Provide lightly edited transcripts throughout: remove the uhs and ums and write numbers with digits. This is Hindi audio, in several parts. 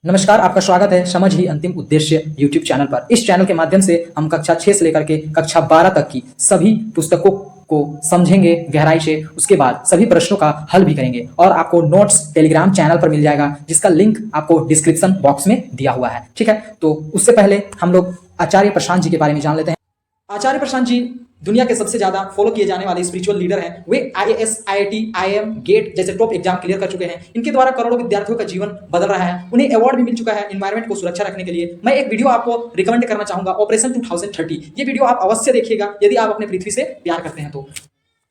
नमस्कार, आपका स्वागत है समझ ही अंतिम उद्देश्य यूट्यूब चैनल पर। इस चैनल के माध्यम से हम कक्षा 6 से लेकर के कक्षा 12 तक की सभी पुस्तकों को समझेंगे गहराई से, उसके बाद सभी प्रश्नों का हल भी करेंगे और आपको नोट्स टेलीग्राम चैनल पर मिल जाएगा, जिसका लिंक आपको डिस्क्रिप्शन बॉक्स में दिया हुआ है। ठीक है, तो उससे पहले हम लोग आचार्य प्रशांत जी के बारे में जान लेते हैं। आचार्य प्रशांत जी दुनिया के सबसे ज्यादा फॉलो किए जाने वाले स्पिरिचुअल लीडर हैं। वे IAS, IIT, IIM, गेट जैसे टॉप एग्जाम क्लियर कर चुके हैं। इनके द्वारा करोड़ों विद्यार्थियों का जीवन बदल रहा है। उन्हें अवार्ड भी मिल चुका है एनवायरमेंट को सुरक्षा रखने के लिए। मैं एक वीडियो आपको रिकमेंड करना चाहूंगा, ऑपरेशन 2030। ये वीडियो आप अवश्य देखिएगा यदि आप अपने पृथ्वी से प्यार करते हैं तो।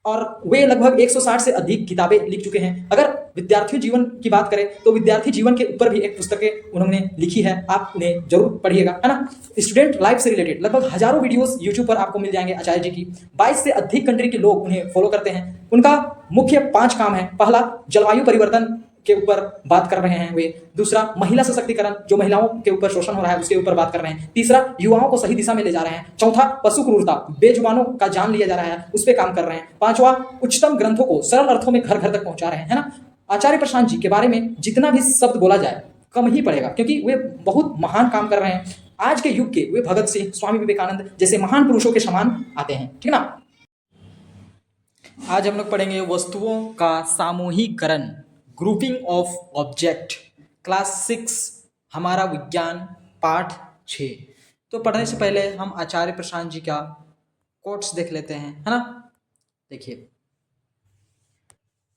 और वे लगभग 160 से अधिक किताबें लिख चुके हैं। अगर विद्यार्थी जीवन की बात करें तो विद्यार्थी जीवन के ऊपर भी एक पुस्तकें उन्होंने लिखी है, आप उन्हें जरूर पढ़िएगा, है ना। स्टूडेंट लाइफ से रिलेटेड लगभग हजारों वीडियोस यूट्यूब पर आपको मिल जाएंगे आचार्य जी की। 22 से अधिक कंट्री के लोग उन्हें फॉलो करते हैं। उनका मुख्य 5 काम है। पहला, जलवायु परिवर्तन के ऊपर बात कर रहे हैं वे। दूसरा, महिला सशक्तिकरण, जो महिलाओं के ऊपर शोषण हो रहा है उसके ऊपर बात कर रहे हैं। तीसरा, युवाओं को सही दिशा में ले जा रहे हैं। चौथा, पशु क्रूरता, बेजुबानों का जान लिया जा रहा है, उस पर काम कर रहे हैं। पांचवा, उच्चतम ग्रंथों को सरल अर्थों में घर घर तक पहुंचा रहे हैं, है ना। आचार्य प्रशांत जी के बारे में जितना भी शब्द बोला जाए कम ही पड़ेगा, क्योंकि वे बहुत महान काम कर रहे हैं। आज के युग के वे भगत सिंह, स्वामी विवेकानंद जैसे महान पुरुषों के समान आते हैं, ठीक ना। आज हम लोग पढ़ेंगे वस्तुओं का सामूहिकरण, ग्रुपिंग ऑफ ऑब्जेक्ट, क्लास 6, हमारा विज्ञान, पाठ 6। तो पढ़ने से पहले हम आचार्य प्रशांत जी का कोट्स देख लेते हैं, है ना। देखिए,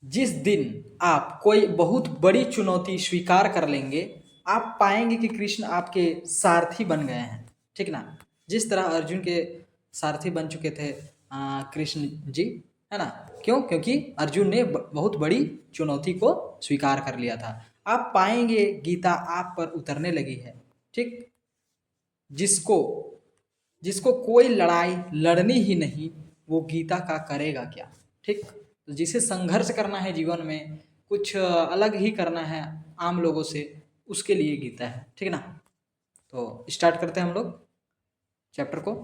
जिस दिन आप कोई बहुत बड़ी चुनौती स्वीकार कर लेंगे, आप पाएंगे कि कृष्ण आपके सारथी बन गए हैं, ठीक ना। जिस तरह अर्जुन के सारथी बन चुके थे कृष्ण जी, है ना। क्यों? क्योंकि अर्जुन ने बहुत बड़ी चुनौती को स्वीकार कर लिया था। आप पाएंगे गीता आप पर उतरने लगी है, ठीक। जिसको जिसको कोई लड़ाई लड़नी ही नहीं, वो गीता का करेगा क्या, ठीक। तो जिसे संघर्ष करना है जीवन में, कुछ अलग ही करना है आम लोगों से, उसके लिए गीता है, ठीक ना। तो स्टार्ट करते हैं हम लोग चैप्टर को।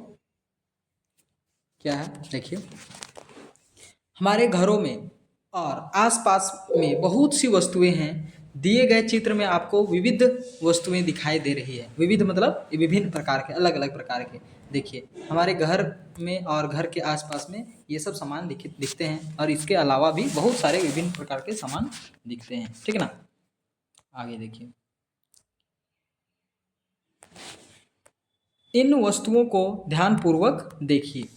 क्या है देखिए, हमारे घरों में और आसपास में बहुत सी वस्तुएं हैं। दिए गए चित्र में आपको विविध वस्तुएं दिखाई दे रही है। विविध मतलब विभिन्न प्रकार के, अलग अलग प्रकार के। देखिए, हमारे घर में और घर के आसपास में ये सब सामान दिखते हैं, और इसके अलावा भी बहुत सारे विभिन्न प्रकार के सामान दिखते हैं, ठीक है ना। आगे देखिए, इन वस्तुओं को ध्यानपूर्वक देखिए।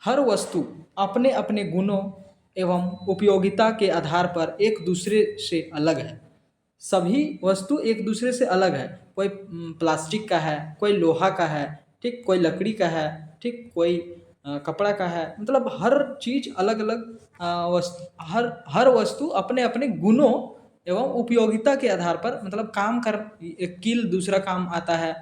हर वस्तु अपने अपने गुणों एवं उपयोगिता के आधार पर एक दूसरे से अलग है। सभी वस्तु एक दूसरे से अलग है। कोई प्लास्टिक का है, कोई लोहा का है, ठीक, कोई लकड़ी का है, ठीक, कोई कपड़ा का है। मतलब हर चीज अलग अलग हर वस्तु अपने अपने गुणों एवं उपयोगिता के आधार पर, मतलब काम कर, एक कील दूसरा काम आता है,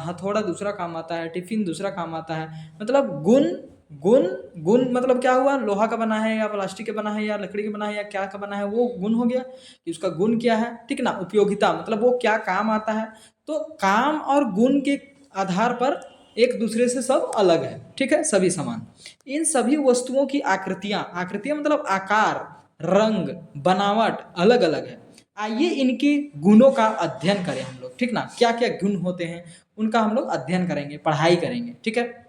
हथौड़ा दूसरा काम आता है, टिफिन दूसरा काम आता है। मतलब गुण गुण गुण मतलब क्या हुआ, लोहा का बना है या प्लास्टिक का बना है या लकड़ी का बना है या क्या का बना है, वो गुण हो गया कि उसका गुण क्या है, ठीक ना। उपयोगिता मतलब वो क्या काम आता है। तो काम और गुण के आधार पर एक दूसरे से सब अलग है, ठीक है, सभी समान। इन सभी वस्तुओं की आकृतियां, आकृतियां मतलब आकार, रंग, बनावट अलग अलग है। आइए इनके गुणों का अध्ययन करें हम लोग, ठीक ना। क्या क्या गुण होते हैं उनका हम लोग अध्ययन करेंगे, पढ़ाई करेंगे, ठीक है।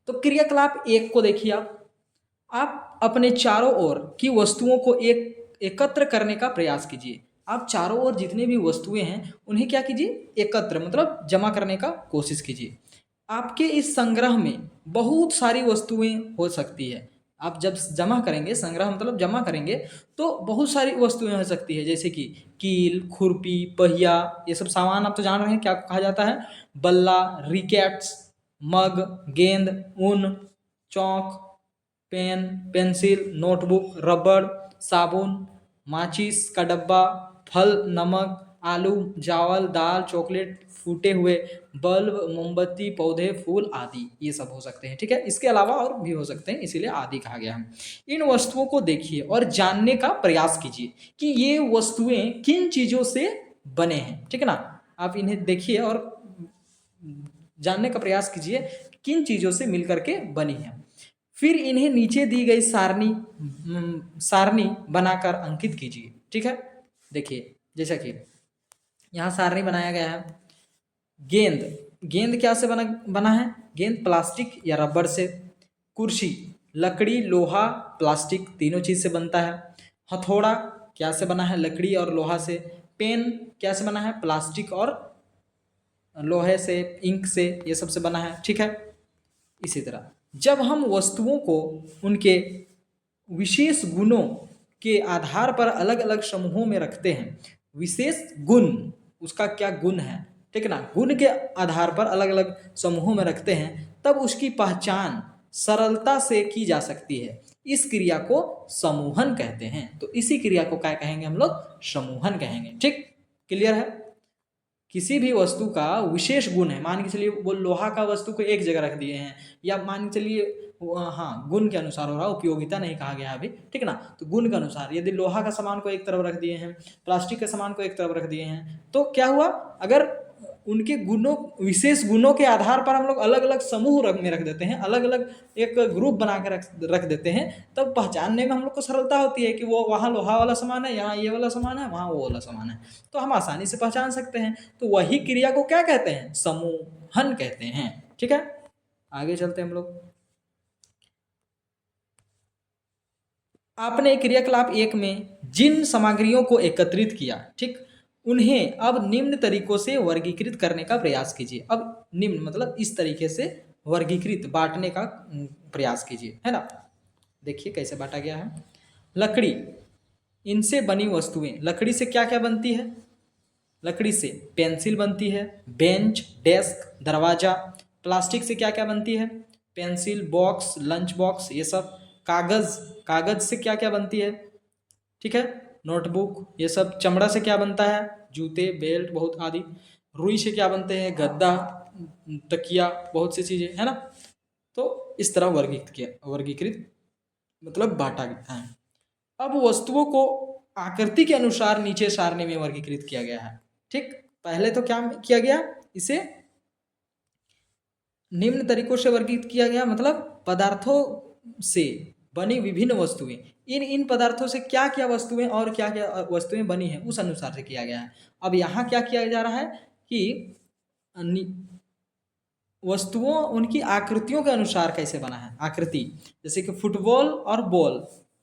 तो क्रियाकलाप 1 को देखिए। आप अपने चारों ओर की वस्तुओं को एकत्र करने का प्रयास कीजिए। आप चारों ओर जितनी भी वस्तुएं हैं उन्हें क्या कीजिए, एकत्र मतलब जमा करने का कोशिश कीजिए। आपके इस संग्रह में बहुत सारी वस्तुएं हो सकती है। आप जब जमा करेंगे, संग्रह मतलब जमा करेंगे, तो बहुत सारी वस्तुएं हो सकती है, जैसे कि कील, खुरपी, पहिया, ये सब सामान आप तो जान रहे हैं क्या कहा जाता है। बल्ला, रिकेट्स, मग, गेंद, ऊन, चौक, पेन, पेंसिल, नोटबुक, रबड़, साबुन, माचिस का डब्बा, फल, नमक, आलू, चावल, दाल, चॉकलेट, फूटे हुए बल्ब, मोमबत्ती, पौधे, फूल आदि, ये सब हो सकते हैं, ठीक है। इसके अलावा और भी हो सकते हैं, इसीलिए आदि कहा गया है। इन वस्तुओं को देखिए और जानने का प्रयास कीजिए कि ये वस्तुएं किन चीजों से बने हैं, ठीक है ना। आप इन्हें देखिए और जानने का प्रयास कीजिए किन चीजों से मिलकर के बनी है। फिर इन्हें नीचे दी गई सारणी बनाकर अंकित कीजिए, ठीक है। देखिए, जैसा कि यहाँ सारणी बनाया गया है। गेंद, गेंद क्या से बना बना है? गेंद प्लास्टिक या रबर से। कुर्सी लकड़ी, लोहा, प्लास्टिक तीनों चीज से बनता है। हथौड़ा क्या से बना है? लकड़ी और लोहा से। पेन क्या से बना है? प्लास्टिक और लोहे से, इंक से, ये सब से बना है। ठीक है। इसी तरह जब हम वस्तुओं को उनके विशेष गुणों के आधार पर अलग अलग समूहों में रखते हैं, विशेष गुण, उसका क्या गुण है, ठीक है ना, गुण के आधार पर अलग अलग समूहों में रखते हैं, तब उसकी पहचान सरलता से की जा सकती है। इस क्रिया को समूहन कहते हैं। तो इसी क्रिया को क्या कहेंगे हम लोग? समूहन कहेंगे। ठीक, क्लियर है। किसी भी वस्तु का विशेष गुण है, मान के चलिए वो लोहा का वस्तु को एक जगह रख दिए हैं, या मान के चलिए हाँ गुण के अनुसार हो रहा, उपयोगिता नहीं कहा गया अभी, ठीक है ना। तो गुण के अनुसार यदि लोहा का सामान को एक तरफ रख दिए हैं, प्लास्टिक के सामान को एक तरफ रख दिए हैं, तो क्या हुआ? अगर उनके गुणों, विशेष गुणों के आधार पर हम लोग अलग अलग समूह में रख देते हैं, अलग अलग एक ग्रुप बना के रख देते हैं, तब पहचानने में हम लोग को सरलता होती है कि वो वहाँ लोहा वाला सामान है, यहाँ ये वाला सामान है, वहाँ वो वाला सामान है, तो हम आसानी से पहचान सकते हैं। तो वही क्रिया को क्या कहते हैं? समूहन कहते हैं। ठीक है, आगे चलते हैं हम लोग। आपने क्रियाकलाप 1 में जिन सामग्रियों को एकत्रित किया, ठीक, उन्हें अब निम्न तरीकों से वर्गीकृत करने का प्रयास कीजिए। अब निम्न मतलब इस तरीके से वर्गीकृत, बांटने का प्रयास कीजिए, है ना। देखिए कैसे बांटा गया है। लकड़ी, इनसे बनी वस्तुएं, लकड़ी से क्या क्या बनती है? लकड़ी से पेंसिल बनती है, बेंच, डेस्क, दरवाजा। प्लास्टिक से क्या क्या बनती है? पेंसिल, बॉक्स, लंच बॉक्स, ये सब। कागज, कागज से क्या क्या बनती है? ठीक है, नोटबुक, ये सब। चमड़ा से क्या बनता है? जूते, बेल्ट, बहुत आदि। रुई से क्या बनते हैं? गद्दा, तकिया, बहुत सी चीजें, है ना। तो इस तरह वर्गीकृत मतलब बांटा गया है। अब वस्तुओं को आकृति के अनुसार नीचे सारणी में वर्गीकृत किया गया है। ठीक, पहले तो क्या किया गया? इसे निम्न तरीकों से वर्गीकृत किया गया, मतलब पदार्थों से बनी विभिन्न वस्तुएं, इन पदार्थों से क्या क्या वस्तुएं और क्या क्या वस्तुएं बनी हैं, उस अनुसार से किया गया है। अब यहाँ क्या किया जा रहा है कि वस्तुओं उनकी आकृतियों के अनुसार कैसे बना है। आकृति, जैसे कि फुटबॉल और बॉल,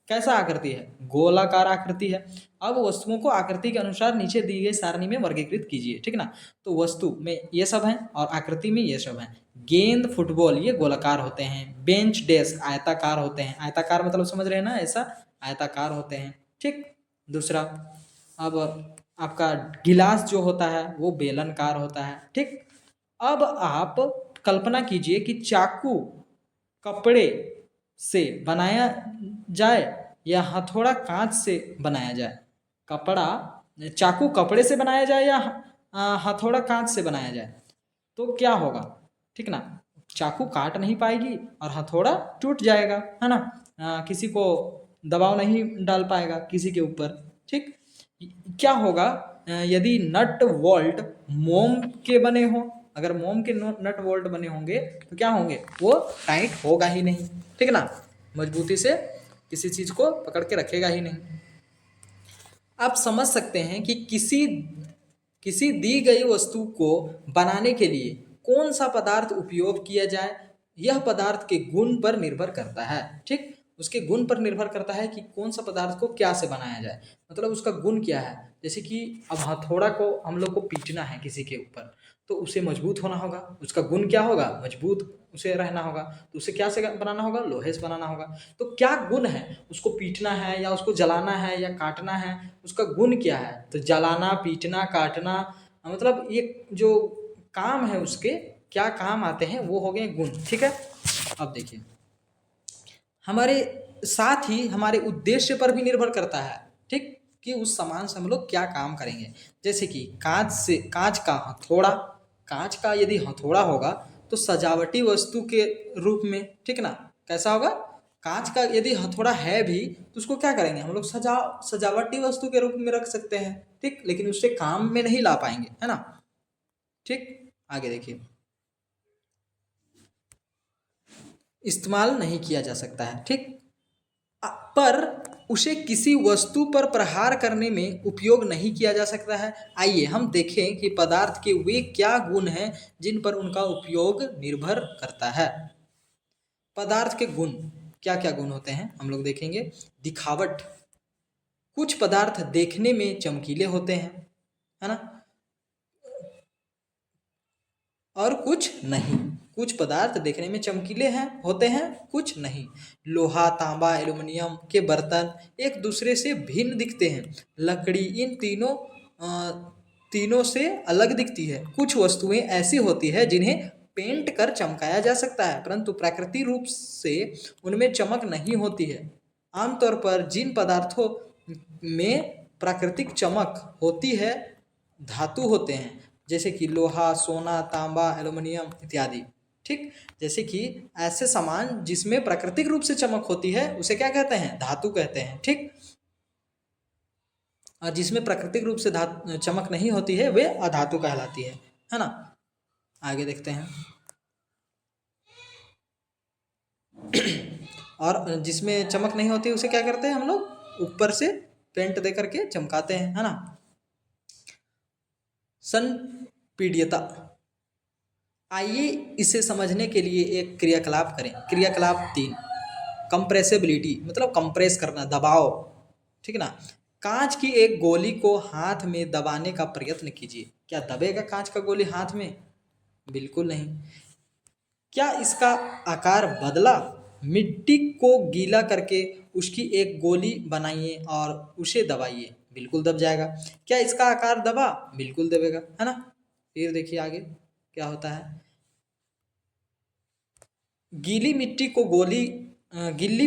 कैसा आकृति है? गोलाकार आकृति है। अब वस्तुओं को आकृति के अनुसार नीचे दी गई सारणी में वर्गीकृत कीजिए, ठीक ना। तो वस्तु में ये सब है और आकृति में ये सब है। गेंद, फुटबॉल ये गोलाकार होते हैं। बेंच, डेस्क आयताकार होते हैं। आयताकार मतलब समझ रहे हैं ना, ऐसा आयताकार होते हैं। ठीक, दूसरा, अब आपका गिलास जो होता है वो बेलनकार होता है। ठीक, अब आप कल्पना कीजिए कि चाकू कपड़े से बनाया जाए या हथौड़ा कांच से बनाया जाए। कपड़ा, चाकू कपड़े से बनाया जाए या हथौड़ा कांच से बनाया जाए, तो क्या होगा? ठीक ना, चाकू काट नहीं पाएगी और हथौड़ा टूट जाएगा, है ना। किसी को दबाव नहीं डाल पाएगा किसी के ऊपर। ठीक, क्या होगा यदि नट वोल्ट मोम के बने हो? अगर मोम के नट वोल्ट बने होंगे तो क्या होंगे? वो टाइट होगा ही नहीं, ठीक ना, मजबूती से किसी चीज को पकड़ के रखेगा ही नहीं। आप समझ सकते हैं कि किसी किसी दी गई वस्तु को बनाने के लिए कौन सा पदार्थ उपयोग किया जाए, यह पदार्थ के गुण पर निर्भर करता है। ठीक, उसके गुण पर निर्भर करता है कि कौन सा पदार्थ को क्या से बनाया जाए, मतलब उसका गुण क्या है। जैसे कि अब हथौड़ा को हम लोग को पीटना है किसी के ऊपर, तो उसे मजबूत होना होगा, उसका गुण क्या होगा? मजबूत उसे रहना होगा। तो उसे क्या से बनाना होगा? लोहे से बनाना होगा। तो क्या गुण है? उसको पीटना है या उसको जलाना है या काटना है, उसका गुण क्या है? तो जलाना, पीटना, काटना, मतलब ये जो काम है उसके क्या काम आते हैं, वो हो गए गुण। ठीक है, अब देखिए, हमारे साथ ही हमारे उद्देश्य पर भी निर्भर करता है, ठीक, कि उस सामान से हम लोग क्या काम करेंगे। जैसे कि कांच का हथौड़ा, कांच का यदि हथौड़ा होगा तो सजावटी वस्तु के रूप में, ठीक ना, कैसा होगा? कांच का यदि हथौड़ा है भी तो उसको क्या करेंगे हम लोग? सजावटी वस्तु के रूप में रख सकते हैं, ठीक, लेकिन उससे काम में नहीं ला पाएंगे, है ना। ठीक, आगे देखिए, इस्तेमाल नहीं किया जा सकता है। ठीक, पर उसे किसी वस्तु पर प्रहार करने में उपयोग नहीं किया जा सकता है। आइए हम देखें कि पदार्थ के वे क्या गुण हैं जिन पर उनका उपयोग निर्भर करता है। पदार्थ के गुण, क्या क्या गुण होते हैं हम लोग देखेंगे। दिखावट, कुछ पदार्थ देखने में चमकीले होते हैं, है ना, और कुछ नहीं। कुछ पदार्थ देखने में चमकीले हैं होते हैं, कुछ नहीं। लोहा, तांबा, एल्युमिनियम के बर्तन एक दूसरे से भिन्न दिखते हैं। लकड़ी इन तीनों से अलग दिखती है। कुछ वस्तुएं ऐसी होती है जिन्हें पेंट कर चमकाया जा सकता है, परंतु प्राकृतिक रूप से उनमें चमक नहीं होती है। आमतौर पर जिन पदार्थों में प्राकृतिक चमक होती है धातु होते हैं, जैसे कि लोहा, सोना, तांबा, एल्युमिनियम इत्यादि। ठीक, जैसे कि ऐसे सामान जिसमें प्राकृतिक रूप से चमक होती है उसे क्या कहते हैं, धातु कहते हैं। ठीक, और जिसमें प्राकृतिक रूप से चमक नहीं होती है वे अधातु कहलाती है ना। आगे देखते हैं। और जिसमें चमक नहीं होती उसे क्या करते हैं हम लोग, ऊपर से पेंट दे करके चमकाते हैं, है ना। संपीड्यता, आइए इसे समझने के लिए एक क्रियाकलाप करें। क्रियाकलाप 3, कंप्रेसिबिलिटी मतलब कंप्रेस करना, दबाव। ठीक है ना। कांच की एक गोली को हाथ में दबाने का प्रयत्न कीजिए, क्या दबेगा कांच का गोली हाथ में? बिल्कुल नहीं। क्या इसका आकार बदला? मिट्टी को गीला करके उसकी एक गोली बनाइए और उसे दबाइए, बिल्कुल दब जाएगा। क्या इसका आकार दबा? बिल्कुल दबेगा, है ना। फिर देखिए आगे क्या होता है। गीली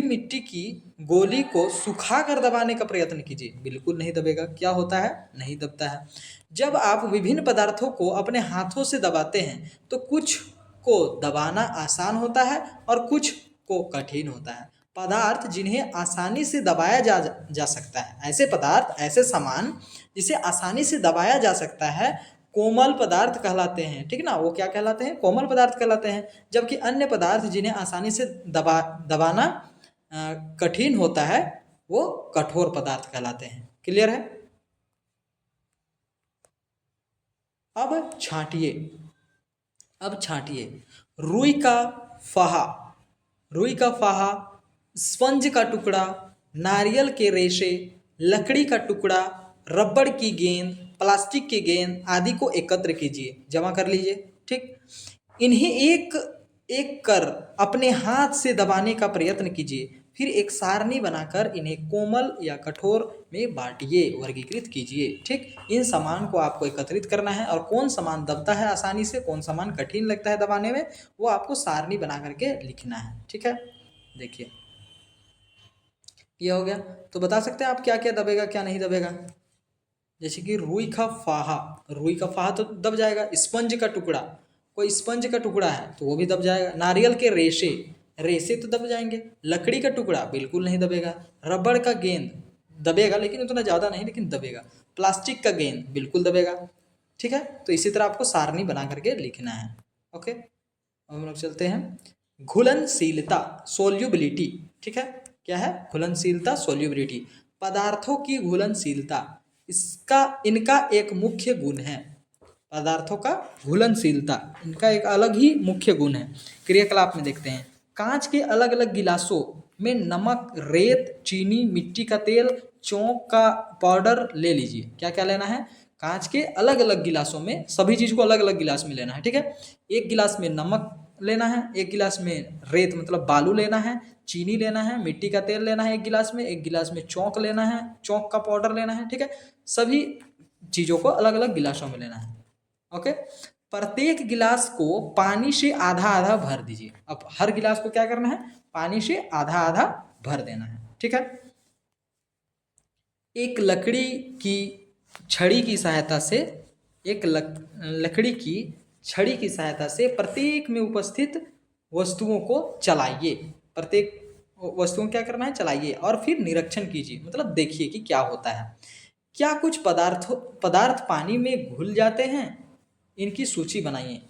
मिट्टी की गोली को सुखाकर दबाने का प्रयत्न कीजिए, बिल्कुल नहीं दबेगा। क्या होता है, नहीं दबता है। जब आप विभिन्न पदार्थों को अपने हाथों से दबाते हैं तो कुछ को दबाना आसान होता है और कुछ को कठिन होता है। पदार्थ जिन्हें आसानी से दबाया जा सकता है, ऐसे पदार्थ, ऐसे सामान जिसे आसानी से दबाया जा सकता है, कोमल पदार्थ कहलाते हैं। ठीक ना, वो क्या कहलाते हैं, कोमल पदार्थ कहलाते हैं। जबकि अन्य पदार्थ जिन्हें आसानी से दबाना कठिन होता है वो कठोर पदार्थ कहलाते हैं। क्लियर है। अब छांटिए। रुई का फाहा, स्पंज का टुकड़ा, नारियल के रेशे, लकड़ी का टुकड़ा, रबड़ की गेंद, प्लास्टिक की गेंद आदि को एकत्र कीजिए, जमा कर लीजिए। ठीक, इन्हें एक एक कर अपने हाथ से दबाने का प्रयत्न कीजिए, फिर एक सारणी बनाकर इन्हें कोमल या कठोर में बांटिए, वर्गीकृत कीजिए। ठीक, इन सामान को आपको एकत्रित करना है और कौन सामान दबता है आसानी से, कौन सामान कठिन लगता है दबाने में, वो आपको सारणी बना करके लिखना है। ठीक है, देखिए ये हो गया। तो बता सकते हैं आप क्या क्या दबेगा क्या नहीं दबेगा। जैसे कि रुई का फाहा तो दब जाएगा। स्पंज का टुकड़ा, कोई स्पंज का टुकड़ा है तो वो भी दब जाएगा। नारियल के रेशे तो दब जाएंगे। लकड़ी का टुकड़ा बिल्कुल नहीं दबेगा। रबड़ का गेंद दबेगा लेकिन उतना ज़्यादा नहीं, लेकिन दबेगा। प्लास्टिक का गेंद बिल्कुल दबेगा। ठीक है, तो इसी तरह आपको सारणी बना करके लिखना है। ओके, अब हम लोग चलते हैं। घुलनशीलता, सोल्यूबिलिटी। ठीक है, क्या है, घुलनशीलता, सोल्यूबिलिटी। पदार्थों की घुलनशीलता इनका एक मुख्य गुण है। पदार्थों का घुलनशीलता इनका एक अलग ही मुख्य गुण है। क्रियाकलाप में देखते हैं। कांच के अलग अलग गिलासों में नमक, रेत, चीनी, मिट्टी का तेल, चौक का पाउडर ले लीजिए। क्या क्या लेना है, कांच के अलग अलग गिलासों में, सभी चीज़ को अलग अलग गिलास में लेना है। ठीक है, एक गिलास में नमक लेना है, एक गिलास में रेत मतलब बालू लेना है, चीनी लेना है, मिट्टी का तेल लेना है एक गिलास में, एक गिलास में चौक लेना है, चौक का पाउडर लेना है। ठीक है, सभी चीज़ों को अलग अलग गिलासों में लेना है। ओके, प्रत्येक गिलास को पानी से आधा आधा भर दीजिए। अब हर गिलास को क्या करना है, पानी से आधा आधा भर देना है। ठीक है, एक लकड़ी की छड़ी की सहायता से प्रत्येक में उपस्थित वस्तुओं को चलाइए। प्रत्येक वस्तुओं क्या करना है, चलाइए और फिर निरीक्षण कीजिए, मतलब देखिए कि क्या होता है। क्या कुछ पदार्थ पानी में घुल जाते हैं, इनकी सूची बनाइए।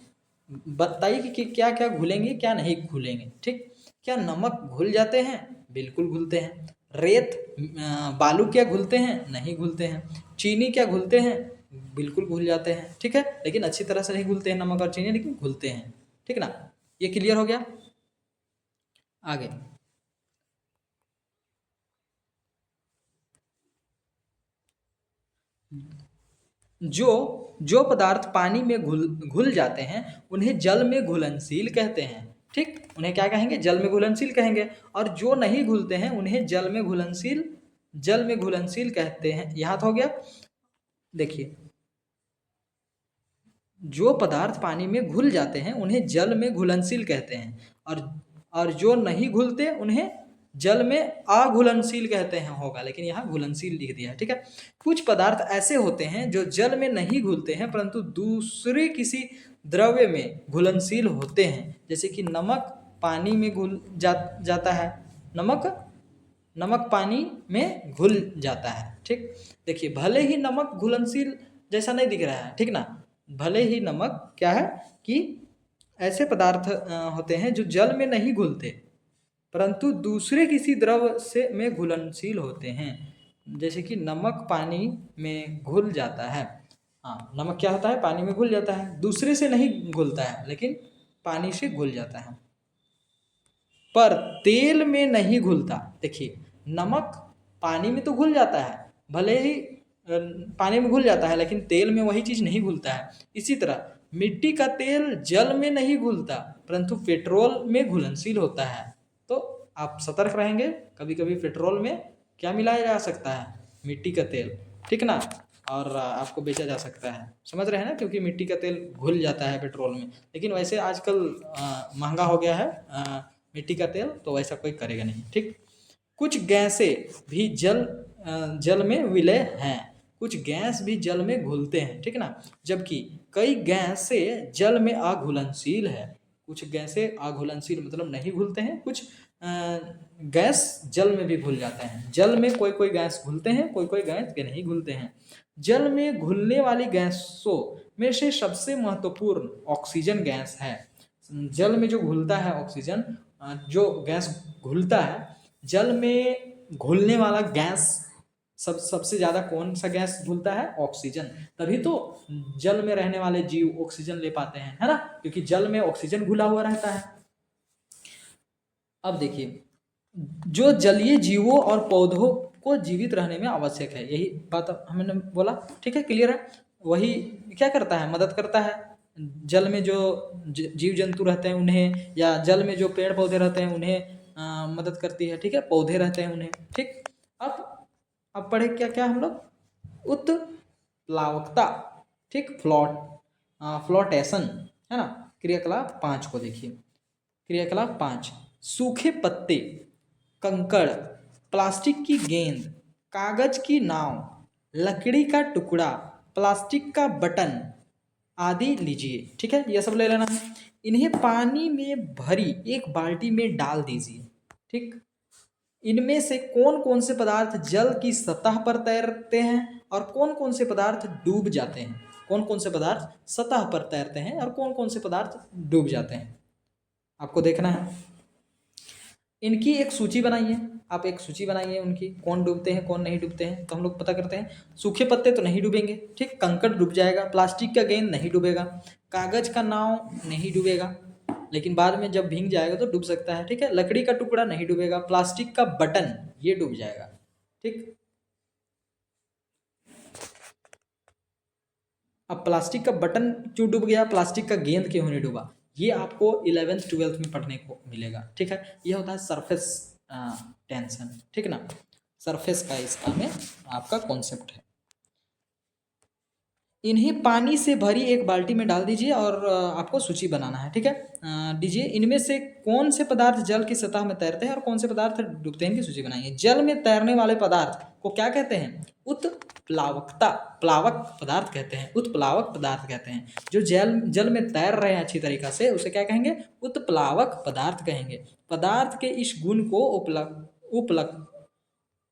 बताइए कि क्या क्या घुलेंगे क्या नहीं घुलेंगे। ठीक, क्या नमक घुल जाते हैं, बिल्कुल घुलते हैं। रेत बालू क्या घुलते हैं? नहीं घुलते हैं। चीनी क्या घुलते हैं? बिल्कुल घुल जाते हैं, ठीक है, लेकिन अच्छी तरह से नहीं घुलते हैं नमक और चीनी, लेकिन घुलते हैं, ठीक ना। ये क्लियर हो गया। आगे, जो जो पदार्थ पानी में घुल घुल जाते हैं उन्हें जल में घुलनशील कहते हैं, ठीक, उन्हें क्या कहेंगे? जल में घुलनशील कहेंगे। और जो नहीं घुलते हैं उन्हें जल में घुलनशील कहते हैं। यहाँ तो हो गया। देखिए, जो पदार्थ पानी में घुल जाते हैं उन्हें जल में घुलनशील कहते हैं, और जो नहीं घुलते उन्हें जल में अघुलनशील कहते हैं, होगा, लेकिन यहाँ घुलनशील लिख दिया है, ठीक है। कुछ पदार्थ ऐसे होते हैं जो जल में नहीं घुलते हैं परंतु दूसरे किसी द्रव्य में घुलनशील होते हैं, जैसे कि नमक पानी में जाता है। नमक नमक पानी में घुल जाता है, ठीक। देखिए, भले ही नमक घुलनशील जैसा नहीं दिख रहा है, ठीक ना, भले ही नमक क्या है कि ऐसे पदार्थ होते हैं जो जल में नहीं घुलते परंतु दूसरे किसी द्रव से में घुलनशील होते हैं, जैसे कि नमक पानी में घुल जाता है। हाँ, नमक क्या होता है? पानी में घुल जाता है, दूसरे से नहीं घुलता है लेकिन पानी से घुल जाता है, पर तेल में नहीं घुलता। देखिए, नमक पानी में तो घुल जाता है, भले ही पानी में घुल जाता है लेकिन तेल में वही चीज़ नहीं घुलता है। इसी तरह मिट्टी का तेल जल में नहीं घुलता परंतु पेट्रोल में घुलनशील होता है। तो आप सतर्क रहेंगे, कभी कभी पेट्रोल में क्या मिलाया जा सकता है? मिट्टी का तेल, ठीक ना, और आपको बेचा जा सकता है, समझ रहे हैं ना, क्योंकि मिट्टी का तेल घुल जाता है पेट्रोल में। लेकिन वैसे आजकल महंगा हो गया है मिट्टी का तेल, तो वैसा कोई करेगा नहीं, ठीक। कुछ गैसें भी जल में विलय हैं, कुछ गैस भी जल में घुलते हैं, ठीक ना, जबकि कई गैसें जल में अघुलनशील है। कुछ गैसें अघुलनशील मतलब नहीं घुलते हैं, कुछ गैस जल में भी घुल जाते हैं। जल में कोई कोई गैस घुलते हैं, कोई कोई गैस के नहीं घुलते हैं। जल में घुलने वाली गैसों में से सबसे महत्वपूर्ण ऑक्सीजन गैस है। जल में जो घुलता है ऑक्सीजन, जो गैस घुलता है, जल में घुलने वाला गैस सबसे ज़्यादा कौन सा गैस घुलता है? ऑक्सीजन। तभी तो जल में रहने वाले जीव ऑक्सीजन ले पाते हैं, है ना, क्योंकि जल में ऑक्सीजन घुला हुआ रहता है। अब देखिए, जो जलीय जीवों और पौधों को जीवित रहने में आवश्यक है, यही बात हमने बोला, ठीक है, क्लियर है। वही क्या करता है? मदद करता है। जल में जो जीव जंतु रहते हैं उन्हें, या जल में जो पेड़ पौधे रहते हैं उन्हें मदद करती है, ठीक है, पौधे रहते हैं उन्हें, ठीक। अब पढ़े क्या क्या हम लोग? उत्प्लावकता, ठीक, फ्लोटेशन, है ना। क्रियाकलाप 5 को देखिए। क्रियाकलाप 5, सूखे पत्ते, कंकड़, प्लास्टिक की गेंद, कागज की नाव, लकड़ी का टुकड़ा, प्लास्टिक का बटन आदि लीजिए, ठीक है, यह सब ले लेना है। इन्हें पानी में भरी एक बाल्टी में डाल दीजिए, ठीक। इनमें से कौन कौन से पदार्थ जल की सतह पर तैरते हैं और कौन कौन से पदार्थ डूब जाते हैं? कौन कौन से पदार्थ सतह पर तैरते हैं और कौन कौन से पदार्थ डूब जाते हैं, आपको देखना है। इनकी एक सूची बनाइए, आप एक सूची बनाइए उनकी, कौन डूबते हैं कौन नहीं डूबते हैं। तो हम लोग पता करते हैं। सूखे पत्ते तो नहीं डूबेंगे, ठीक, कंकड़ डूब जाएगा, प्लास्टिक का गेंद नहीं डूबेगा, कागज का नाव नहीं डूबेगा, लेकिन बाद में जब भीग जाएगा तो डूब सकता है, ठीक है। लकड़ी का टुकड़ा नहीं डूबेगा, प्लास्टिक का बटन ये डूब जाएगा, ठीक। अब प्लास्टिक का बटन क्यों डूब गया, प्लास्टिक का गेंद क्यों नहीं डूबा, ये आपको 11th 12th में पढ़ने को मिलेगा, ठीक है। ये होता है सरफेस टेंशन, ठीक ना, सरफेस का इसका में आपका कॉन्सेप्ट है। इन्हें पानी से भरी एक बाल्टी में डाल दीजिए और आपको सूची बनाना है, ठीक है। दीजिए, इनमें से कौन से पदार्थ जल की सतह में तैरते हैं और कौन से पदार्थ डूबते हैं, इनकी सूची बनाइए। जल में तैरने वाले पदार्थ को क्या कहते हैं? प्लावक पदार्थ कहते हैं, उत्प्लावक पदार्थ कहते हैं। जो जल में तैर रहे हैं अच्छी तरीका से, उसे क्या कहेंगे? उत्प्लावक पदार्थ कहेंगे। पदार्थ के इस गुण को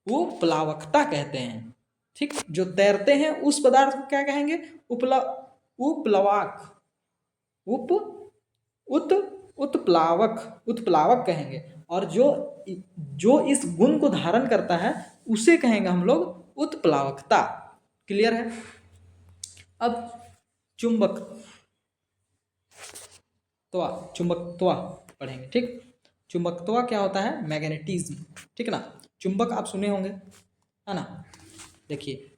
उपप्लावकता कहते हैं, ठीक। जो तैरते हैं उस पदार्थ को क्या कहेंगे? उपप्लवाक, उत्प्लावक उत्प्लावक कहेंगे। और जो जो इस गुण को धारण करता है उसे कहेंगे हम लोग उत्प्लावकता। क्लियर है। अब चुंबक चुंबकत्व पढ़ेंगे। ठीक, चुंबकत्व क्या होता है? मैग्नेटिज्म। ठीक है ना। चुंबक आप सुने होंगे, है ना। देखिए,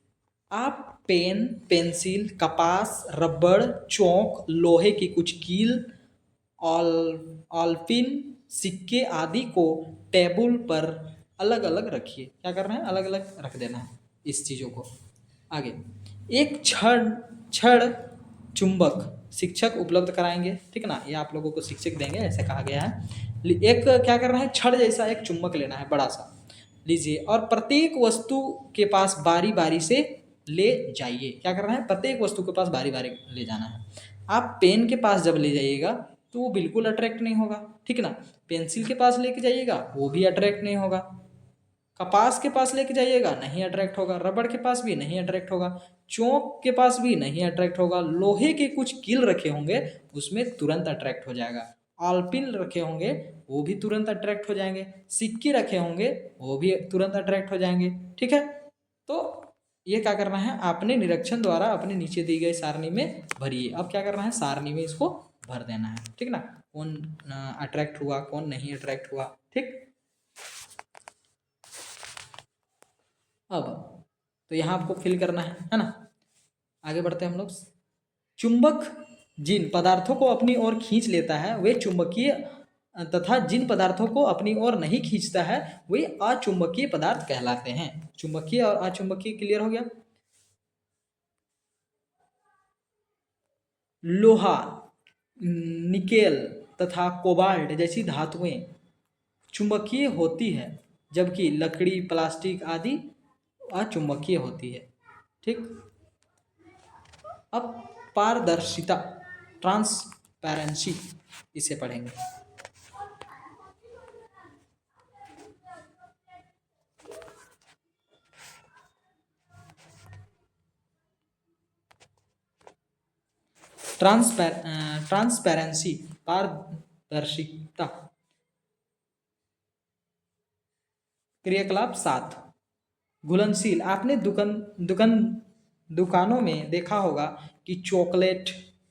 आप पेन, पेंसिल, कपास, रबड़, चौक, लोहे की कुछ कील, ऑलपिन, सिक्के आदि को टेबल पर अलग अलग रखिए। क्या करना है? अलग अलग रख देना है इस चीज़ों को। आगे, एक छड़ छड़ चुंबक शिक्षक उपलब्ध कराएंगे। ठीक है ना, ये आप लोगों को शिक्षक देंगे, ऐसा कहा गया है। एक क्या करना है? छड़ जैसा एक चुंबक लेना है, बड़ा सा लीजिए, और प्रत्येक वस्तु के पास बारी बारी से ले जाइए। क्या करना है? प्रत्येक वस्तु के पास बारी बारी ले जाना है। आप पेन के पास जब ले जाइएगा तो वो बिल्कुल अट्रैक्ट नहीं होगा। ठीक है ना। पेंसिल के पास लेके जाइएगा, वो भी अट्रैक्ट नहीं होगा। कपास के पास लेके जाइएगा, नहीं अट्रैक्ट होगा। रबड़ के पास भी नहीं अट्रैक्ट होगा। चौक के पास भी नहीं अट्रैक्ट होगा। लोहे के कुछ कील रखे होंगे, उसमें तुरंत अट्रैक्ट हो जाएगा। आलपिन रखे होंगे, वो भी तुरंत अट्रैक्ट हो जाएंगे। सिक्के रखे होंगे, वो भी तुरंत अट्रैक्ट हो जाएंगे। ठीक है। तो ये क्या करना है? आपने निरीक्षण द्वारा अपने नीचे दी गई सारणी में भरिए। अब क्या करना है? सारणी में इसको भर देना है। ठीक ना। कौन अट्रैक्ट हुआ, कौन नहीं अट्रैक्ट हुआ। ठीक। अब तो यहाँ आपको फिल करना है ना। आगे बढ़ते हैं हम लोग। चुंबक जिन पदार्थों को अपनी ओर खींच लेता है वे चुंबकीय, तथा जिन पदार्थों को अपनी ओर नहीं खींचता है वे अचुंबकीय पदार्थ कहलाते हैं। चुंबकीय और अचुंबकीय क्लियर हो गया। लोहा, निकेल तथा कोबाल्ट जैसी धातुएं चुंबकीय होती है, जबकि लकड़ी, प्लास्टिक आदि अचुंबकीय होती है। ठीक। अब पारदर्शिता, ट्रांसपेरेंसी, इसे पढ़ेंगे। ट्रांसपेरेंसी, पारदर्शिता। क्रियाकलाप 7, घुलनशील। आपने दुकानों में देखा होगा कि चॉकलेट,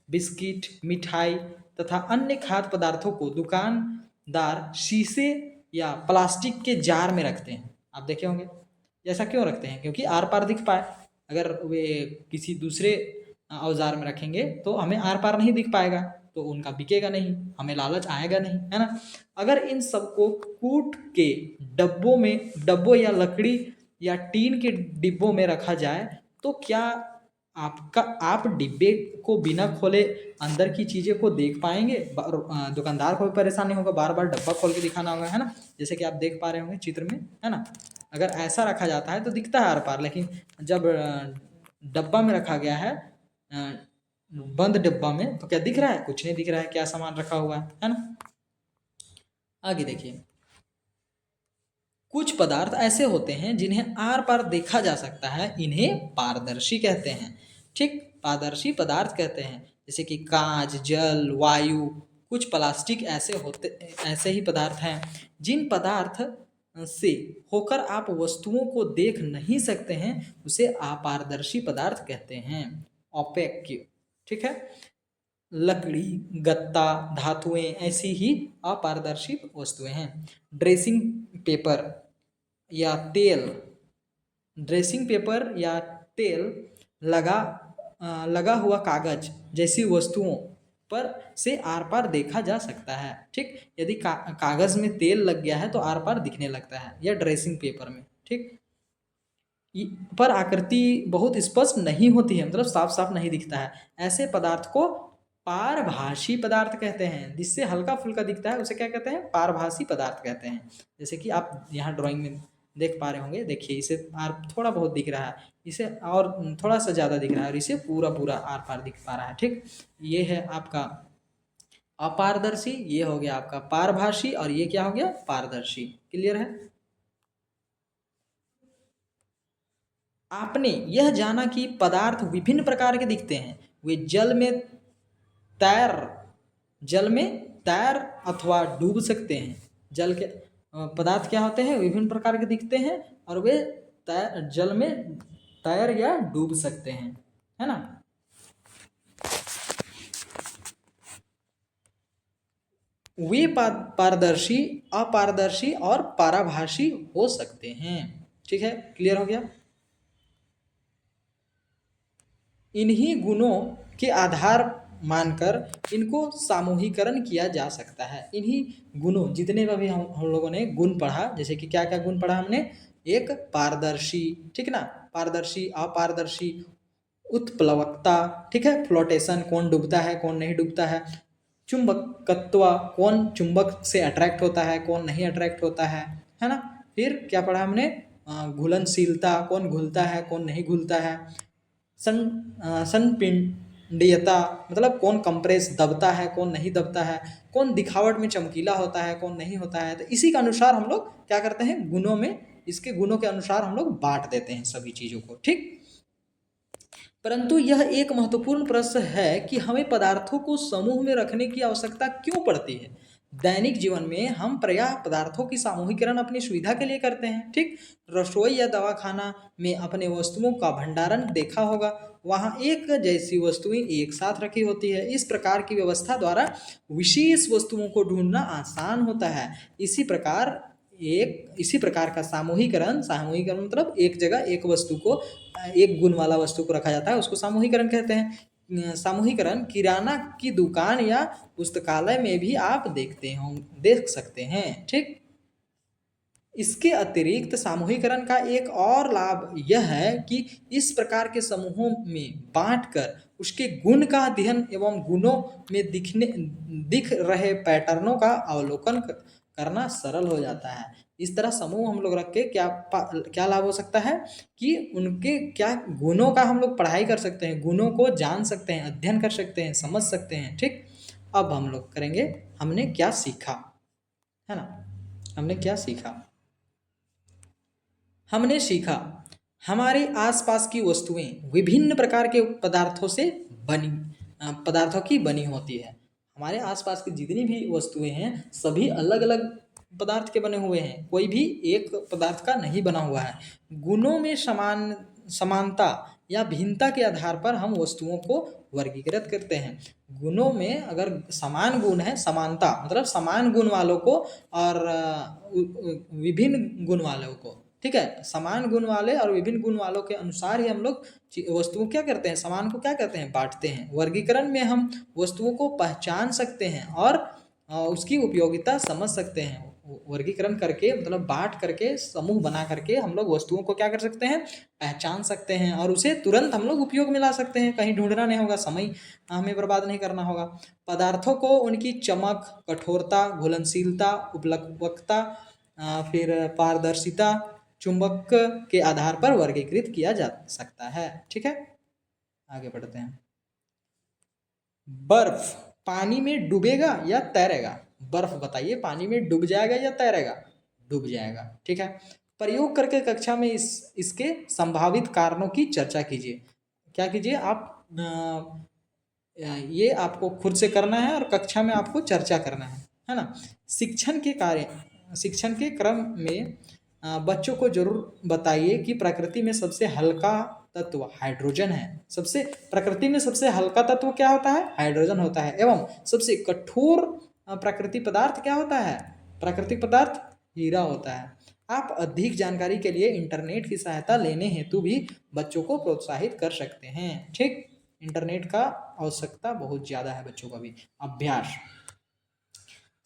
बिस्किट, मिठाई तथा अन्य खाद्य पदार्थों को दुकानदार शीशे या प्लास्टिक के जार में रखते हैं। आप देखे होंगे। ऐसा क्यों रखते हैं? क्योंकि आर पार दिख पाए। अगर वे किसी दूसरे औजार में रखेंगे तो हमें आर पार नहीं दिख पाएगा, तो उनका बिकेगा नहीं, हमें लालच आएगा नहीं, है ना। अगर इन सबको कूट के डब्बों या लकड़ी या टीन के डिब्बों में रखा जाए तो क्या आप डिब्बे को बिना खोले अंदर की चीज़ें को देख पाएंगे? दुकानदार को भी परेशानी होगा, बार बार डब्बा खोल के दिखाना होगा, है ना। जैसे कि आप देख पा रहे होंगे चित्र में, है ना। अगर ऐसा रखा जाता है तो दिखता है आर पार, लेकिन जब डब्बा में रखा गया है, बंद डब्बा में, तो क्या दिख रहा है? कुछ नहीं दिख रहा है, क्या सामान रखा हुआ है ना। आगे देखिए, कुछ पदार्थ ऐसे होते हैं जिन्हें आर पार देखा जा सकता है, इन्हें पारदर्शी कहते हैं। ठीक, पारदर्शी पदार्थ कहते हैं। जैसे कि कांच, जल, वायु। कुछ प्लास्टिक ऐसे ही पदार्थ हैं जिन पदार्थ से होकर आप वस्तुओं को देख नहीं सकते हैं, उसे अपारदर्शी पदार्थ कहते हैं, ओपेक। ठीक है। लकड़ी, गत्ता, धातुएं ऐसी ही अपारदर्शी वस्तुएं हैं। ड्रेसिंग पेपर या तेल ड्रेसिंग पेपर या तेल लगा हुआ कागज जैसी वस्तुओं पर से आर पार देखा जा सकता है। ठीक, यदि कागज में तेल लग गया है तो आर पार दिखने लगता है, या ड्रेसिंग पेपर में। ठीक, पर आकृति बहुत स्पष्ट नहीं होती है, मतलब साफ साफ नहीं दिखता है। ऐसे पदार्थ को पारभासी पदार्थ कहते हैं। जिससे हल्का फुल्का दिखता है उसे क्या कहते हैं? पारभासी पदार्थ कहते हैं। जैसे कि आप यहाँ ड्राइंग में देख पा रहे होंगे। देखिए, इसे आर थोड़ा बहुत दिख रहा है, इसे और थोड़ा सा ज़्यादा दिख रहा है, और इसे पूरा पूरा आर पार दिख पा रहा है। ठीक, ये है आपका अपारदर्शी, ये हो गया आपका पारभासी, और ये क्या हो गया? पारदर्शी। क्लियर है। आपने यह जाना कि पदार्थ विभिन्न प्रकार के दिखते हैं। वे जल में तैर अथवा डूब सकते हैं। जल के पदार्थ क्या होते हैं, विभिन्न प्रकार के दिखते हैं और वे जल में तैर या डूब सकते हैं, है ना। वे पारदर्शी, अपारदर्शी और पाराभासी हो सकते हैं। ठीक है, क्लियर हो गया। इन्हीं गुणों के आधार मानकर इनको सामूहिकरण किया जा सकता है। इन्हीं गुणों, जितने भी हम लोगों ने गुण पढ़ा, जैसे कि क्या क्या गुण पढ़ा हमने, एक पारदर्शी, ठीक ना, पारदर्शी, अपारदर्शी, उत्प्लवकता, ठीक है, फ्लोटेशन, कौन डूबता है कौन नहीं डूबता है, चुंबकत्व, कौन चुंबक से अट्रैक्ट होता है कौन नहीं अट्रैक्ट होता है ना। फिर क्या पढ़ा हमने, घुलनशीलता, कौन घुलता है कौन नहीं घुलता है, संपिंडीयता, मतलब कौन कंप्रेस दबता है कौन नहीं दबता है, कौन दिखावट में चमकीला होता है कौन नहीं होता है। तो इसी के अनुसार हम लोग क्या करते हैं, गुणों में, इसके गुणों के अनुसार हम लोग बांट देते हैं सभी चीज़ों को, ठीक। परंतु यह एक महत्वपूर्ण प्रश्न है कि हमें पदार्थों को समूह में रखने की आवश्यकता क्यों पड़ती है। दैनिक जीवन में हम प्रायः पदार्थों की सामूहिकरण अपनी सुविधा के लिए करते हैं, ठीक। रसोई या दवाखाना में अपने वस्तुओं का भंडारण देखा होगा, वहाँ एक जैसी वस्तुएं एक साथ रखी होती है। इस प्रकार की व्यवस्था द्वारा विशेष वस्तुओं को ढूंढना आसान होता है। इसी प्रकार का सामूहिकरण, सामूहिकरण मतलब एक जगह एक वस्तु को, एक गुण वाला वस्तु को रखा जाता है, उसको सामूहिकरण कहते हैं। सामूहिकरण किराना की दुकान या पुस्तकालय में भी आप देख सकते हैं, ठीक। इसके अतिरिक्त सामूहिकरण का एक और लाभ यह है कि इस प्रकार के समूहों में बांटकर उसके गुण का अध्ययन एवं गुणों में दिख रहे पैटर्नों का अवलोकन करना सरल हो जाता है। इस तरह समूह हम लोग रख के क्या लाभ हो सकता है कि उनके क्या गुणों का हम लोग पढ़ाई कर सकते हैं, गुणों को जान सकते हैं, अध्ययन कर सकते हैं, समझ सकते हैं, ठीक। अब हम लोग करेंगे हमने क्या सीखा, है ना। हमने क्या सीखा, हमने सीखा हमारे आसपास की वस्तुएं विभिन्न प्रकार के पदार्थों की बनी होती है। हमारे आसपास की जितनी भी वस्तुएं हैं सभी अलग अलग पदार्थ के बने हुए हैं, कोई भी एक पदार्थ का नहीं बना हुआ है। गुणों में समानता या भिन्नता के आधार पर हम वस्तुओं को वर्गीकृत करते हैं। गुणों में अगर समान गुण है, समानता मतलब समान गुण वालों को और विभिन्न गुण वालों को, ठीक है, समान गुण वाले और विभिन्न गुण वालों के अनुसार ही हम लोग वस्तुओं क्या करते हैं, सामान को क्या करते हैं, बांटते हैं। वर्गीकरण में हम वस्तुओं को पहचान सकते हैं और उसकी उपयोगिता समझ सकते हैं। वर्गीकरण करके मतलब बांट करके समूह बना करके हम लोग वस्तुओं को क्या कर सकते हैं, पहचान सकते हैं और उसे तुरंत हम लोग उपयोग में ला सकते हैं। कहीं ढूंढना नहीं होगा, समय हमें बर्बाद नहीं करना होगा। पदार्थों को उनकी चमक, कठोरता, घुलनशीलता, उपलब्धता, फिर पारदर्शिता, चुंबक के आधार पर वर्गीकृत किया जा सकता है, ठीक है। आगे बढ़ते हैं। बर्फ पानी में डूबेगा या तैरेगा, बर्फ बताइए पानी में डूब जाएगा या तैरेगा, डूब जाएगा, ठीक है। प्रयोग करके कक्षा में इसके संभावित कारणों की चर्चा कीजिए। क्या कीजिए आप, ये आपको खुद से करना है और कक्षा में आपको चर्चा करना है ना। शिक्षण के क्रम में बच्चों को जरूर बताइए कि प्रकृति में सबसे हल्का तत्व हाइड्रोजन है। प्रकृति में सबसे हल्का तत्व क्या होता है, हाइड्रोजन होता है। एवं सबसे कठोर प्राकृतिक पदार्थ क्या होता है, प्राकृतिक पदार्थ हीरा होता है। आप अधिक जानकारी के लिए इंटरनेट की सहायता लेने हेतु भी बच्चों को प्रोत्साहित कर सकते हैं, ठीक। इंटरनेट का आवश्यकता बहुत ज़्यादा है बच्चों का भी। अभ्यास,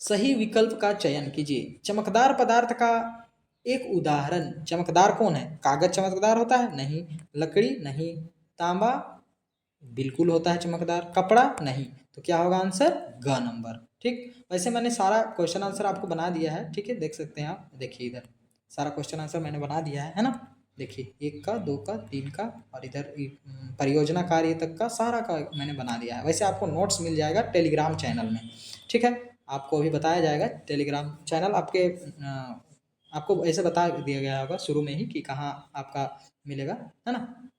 सही विकल्प का चयन कीजिए। चमकदार पदार्थ का एक उदाहरण, चमकदार कौन है, कागज चमकदार होता है, नहीं। लकड़ी, नहीं। तांबा बिल्कुल होता है चमकदार। कपड़ा, नहीं। तो क्या होगा आंसर, ग नंबर, ठीक। वैसे मैंने सारा क्वेश्चन आंसर आपको बना दिया है, ठीक है, देख सकते हैं आप, देखिए इधर सारा क्वेश्चन आंसर मैंने बना दिया है ना। देखिए 1 का 2 का 3 का और इधर परियोजना कार्य तक का सारा का मैंने बना दिया है। वैसे आपको नोट्स मिल जाएगा टेलीग्राम चैनल में, ठीक है। आपको अभी बताया जाएगा टेलीग्राम चैनल आपको ऐसे बता दिया गया होगा शुरू में ही कि कहाँ आपका मिलेगा, है ना।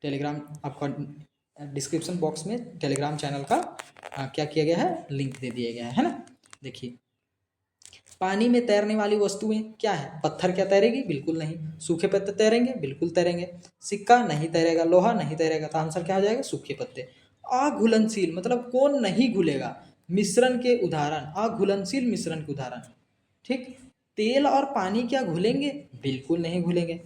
टेलीग्राम आपका डिस्क्रिप्शन बॉक्स में टेलीग्राम चैनल का क्या किया गया है, लिंक दे दिया गया है ना। देखिए, पानी में तैरने वाली वस्तुएं क्या है? पत्थर क्या तैरेगी? बिल्कुल नहीं। सूखे पत्ते तैरेंगे? बिल्कुल तैरेंगे। सिक्का नहीं तैरेगा, लोहा नहीं तैरेगा, तो आंसर क्या हो जाएगा? सूखे पत्ते। अघुलनशील मतलब कौन नहीं घुलेगा? मिश्रण के उदाहरण, अघुलनशील मिश्रण के उदाहरण। ठीक, तेल और पानी क्या घुलेंगे? बिल्कुल नहीं घुलेंगे।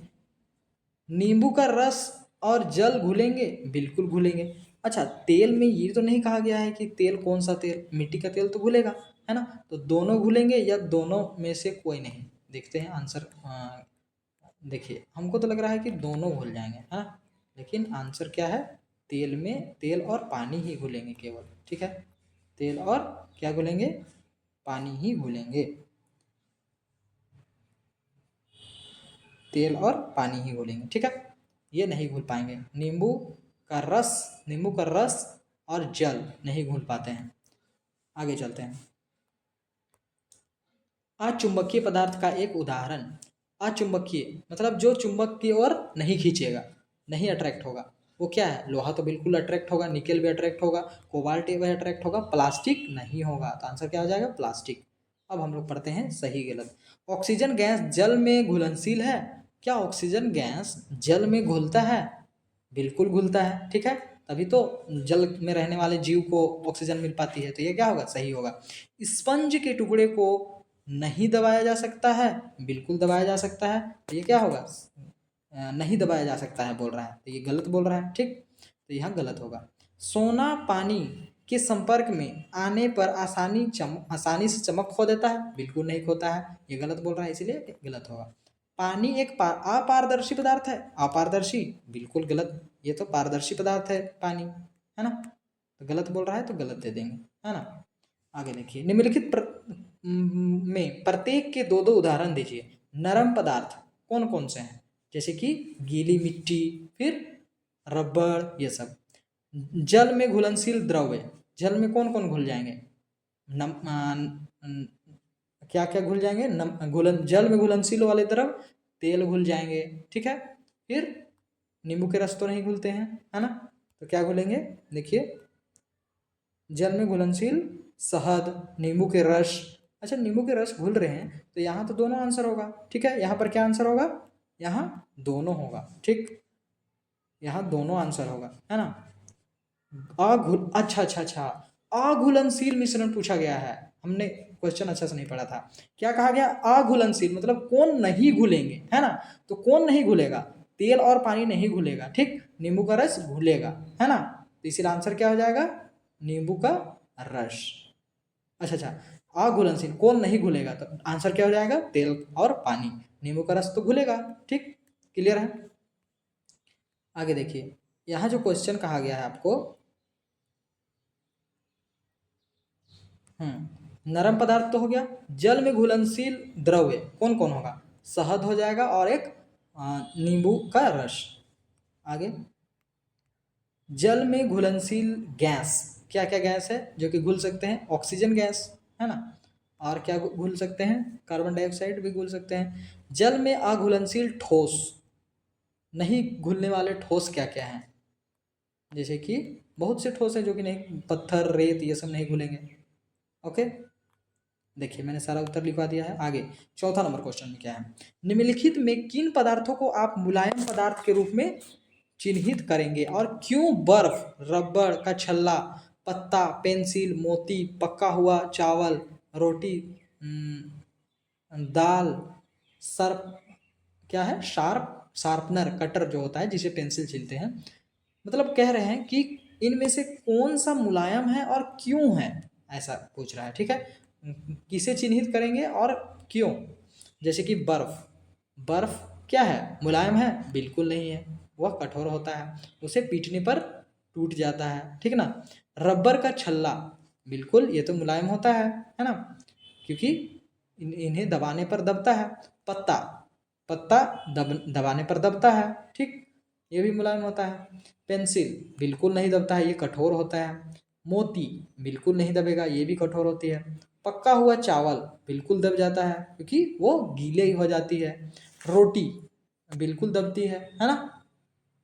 नींबू का रस और जल घुलेंगे? बिल्कुल घुलेंगे। अच्छा, तेल में ये तो नहीं कहा गया है कि तेल कौन सा तेल, मिट्टी का तेल तो घुलेगा, है ना? तो दोनों घुलेंगे या दोनों में से कोई नहीं? देखते हैं आंसर। देखिए, हमको तो लग रहा है कि दोनों घुल जाएंगे, है ना? लेकिन आंसर क्या है? तेल में तेल और पानी ही घुलेंगे केवल। ठीक है, तेल और क्या घुलेंगे? पानी ही घुलेंगे। तेल और पानी ही घुलेंगे। ठीक है, ये नहीं घुल पाएंगे। नींबू का रस और जल नहीं घुल पाते हैं। आगे चलते हैं। अचुंबकीय पदार्थ का एक उदाहरण। अचुंबकीय मतलब जो चुंबक की ओर नहीं खींचेगा, नहीं अट्रैक्ट होगा, वो क्या है? लोहा तो बिल्कुल अट्रैक्ट होगा, निकेल भी अट्रैक्ट होगा, कोबाल्ट भी अट्रैक्ट होगा, प्लास्टिक नहीं होगा। तो आंसर क्या हो जाएगा? प्लास्टिक। अब हम लोग पढ़ते हैं सही गलत। ऑक्सीजन गैस जल में घुलनशील है? क्या ऑक्सीजन गैस जल में घुलता है? बिल्कुल घुलता है। ठीक है, तभी तो जल में रहने वाले जीव को ऑक्सीजन मिल पाती है। तो ये क्या होगा? सही होगा। स्पंज के टुकड़े को नहीं दबाया जा सकता है? बिल्कुल दबाया जा सकता है। तो ये क्या होगा? नहीं दबाया जा सकता है बोल रहा है, तो ये गलत बोल रहा है। ठीक, तो यहाँ गलत होगा। सोना पानी के संपर्क में आने पर आसानी से चमक खो देता है? बिल्कुल नहीं खोता है, ये गलत बोल रहा है, इसीलिए गलत होगा। पानी एक अपारदर्शी पदार्थ है? अपारदर्शी? बिल्कुल गलत, ये तो पारदर्शी पदार्थ है पानी, है ना? तो गलत बोल रहा है, तो गलत दे देंगे, है ना? आगे देखिए, निम्नलिखित में प्रत्येक के दो दो उदाहरण दीजिए। नरम पदार्थ कौन कौन से हैं? जैसे कि गीली मिट्टी, फिर रबड़, ये सब। जल में घुलनशील द्रव्य, जल में कौन कौन घुल जाएंगे? नम क्या क्या घुल जाएंगे? जल में घुलनशील वाले द्रव, तेल घुल जाएंगे। ठीक है, फिर नींबू के रस तो नहीं घुलते हैं, है ना? तो क्या घुलेंगे? देखिए, जल में घुलनशील शहद, नींबू के रस। अच्छा, नींबू के रस घुल रहे हैं, तो यहाँ तो दोनों आंसर होगा। ठीक है, यहाँ पर क्या आंसर होगा? यहाँ दोनों होगा। ठीक, यहाँ दोनों आंसर होगा, है ना? अच्छा, अघुलनशील मिश्रण पूछा गया है। हमने क्वेश्चन अच्छा से नहीं पढ़ा था। क्या कहा गया? अघुलनशील मतलब कौन नहीं घुलेंगे, है ना? तो कौन नहीं घुलेगा? तेल और पानी नहीं घुलेगा। ठीक, नींबू का रस घुलेगा, है ना? तो इसीलिए आंसर क्या हो जाएगा? नींबू का रस। अच्छा, अघुलनशील कौन नहीं घुलेगा, तो आंसर क्या हो जाएगा? तेल और पानी। नींबू का रस तो घुलेगा। ठीक, क्लियर है? आगे देखिए, यहाँ जो क्वेश्चन कहा गया है आपको, नरम पदार्थ तो हो गया। जल में घुलनशील द्रव्य कौन कौन होगा? शहद हो जाएगा और एक नींबू का रस। आगे, जल में घुलनशील गैस क्या क्या गैस है जो कि घुल सकते हैं? ऑक्सीजन गैस, है ना? और क्या घुल सकते हैं? कार्बन डाइऑक्साइड भी घुल सकते हैं। जल में अघुलनशील ठोस, नहीं घुलने वाले ठोस क्या क्या हैं? जैसे कि बहुत से ठोस है जो कि नहीं, पत्थर, रेत, ये सब नहीं घुलेंगे। ओके, देखिए मैंने सारा उत्तर लिखवा दिया है। आगे चौथा नंबर क्वेश्चन में क्या है? निम्नलिखित में किन पदार्थों को आप मुलायम पदार्थ के रूप में चिन्हित करेंगे और क्यों? बर्फ, रबड़ का छल्ला, पत्ता, पेंसिल, मोती, पका हुआ चावल, रोटी, दाल, सर्प, क्या है? शार्पनर, कटर जो होता है जिसे पेंसिल छीलते हैं। मतलब कह रहे हैं कि इनमें से कौन सा मुलायम है और क्यों है, ऐसा पूछ रहा है। ठीक है, किसे चिन्हित करेंगे और क्यों? जैसे कि बर्फ, बर्फ क्या है? मुलायम है? बिल्कुल नहीं है, वह कठोर होता है, उसे पीटने पर टूट जाता है। ठीक ना? रबर का छल्ला, बिल्कुल ये तो मुलायम होता है ना? क्योंकि इन्हें दबाने पर दबता है। पत्ता, पत्ता दबाने पर दबता है। ठीक, ये भी मुलायम होता है। पेंसिल बिल्कुल नहीं दबता है, ये कठोर होता है। मोती बिल्कुल नहीं दबेगा, ये भी कठोर होती है। पका हुआ चावल बिल्कुल दब जाता है क्योंकि वो गीले ही हो जाती है। रोटी बिल्कुल दबती है ना?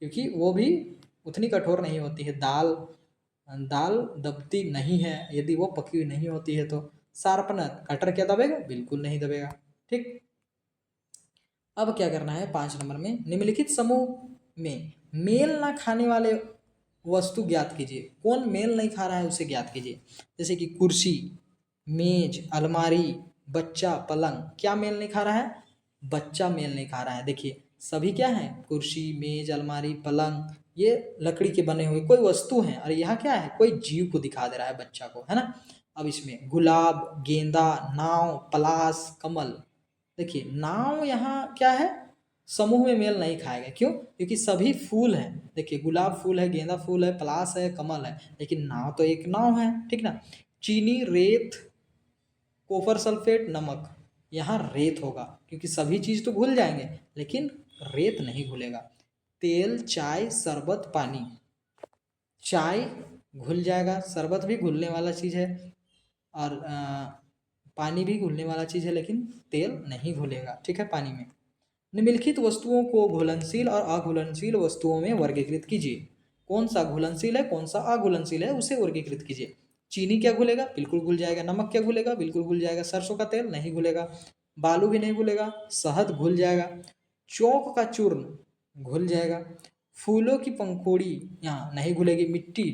क्योंकि वो भी उतनी कठोर नहीं होती है। दाल, दाल दबती नहीं है यदि वो पकी हुई नहीं होती है तो। शार्पनर, कटर क्या दबेगा? बिल्कुल नहीं दबेगा। ठीक, अब क्या करना है 5 नंबर में, निम्नलिखित समूह में मेल ना खाने वाले वस्तु ज्ञात कीजिए। कौन मेल नहीं खा रहा है उसे ज्ञात कीजिए। जैसे कि कुर्सी, मेज, अलमारी, बच्चा, पलंग। क्या मेल नहीं खा रहा है? बच्चा मेल नहीं खा रहा है। देखिए सभी क्या है, कुर्सी, मेज, अलमारी, पलंग, ये लकड़ी के बने हुए कोई वस्तु हैं, और यहाँ क्या है, कोई जीव को दिखा दे रहा है बच्चा को, है ना। अब इसमें गुलाब, गेंदा, नाव, पलाश, कमल। देखिए नाव यहाँ क्या है, समूह में मेल नहीं खाएगा। क्यों? क्योंकि सभी फूल हैं। देखिए गुलाब फूल है, गेंदा फूल है, पलाश है, कमल है, लेकिन नाव तो एक नाव है, ठीक ना। चीनी, रेत, कॉपर सल्फेट, नमक। यहाँ रेत होगा क्योंकि सभी चीज़ तो घुल जाएंगे, लेकिन रेत नहीं घुलेगा। तेल, चाय, शरबत, पानी। चाय घुल जाएगा, शरबत भी घुलने वाला चीज़ है, और पानी भी घुलने वाला चीज़ है, लेकिन तेल नहीं घुलेगा, ठीक है, पानी में। निम्नलिखित वस्तुओं को घुलनशील और अघुलनशील वस्तुओं में वर्गीकृत कीजिए। कौन सा घुलनशील है, कौन सा अघुलनशील है, उसे वर्गीकृत कीजिए। चीनी क्या घुलेगा? बिल्कुल घुल जाएगा। नमक क्या घुलेगा? बिल्कुल घुल जाएगा। सरसों का तेल नहीं घुलेगा। बालू भी नहीं घुलेगा। शहद घुल जाएगा। चौक का चूर्ण घुल जाएगा। फूलों की पंखुड़ी यहाँ नहीं घुलेगी। मिट्टी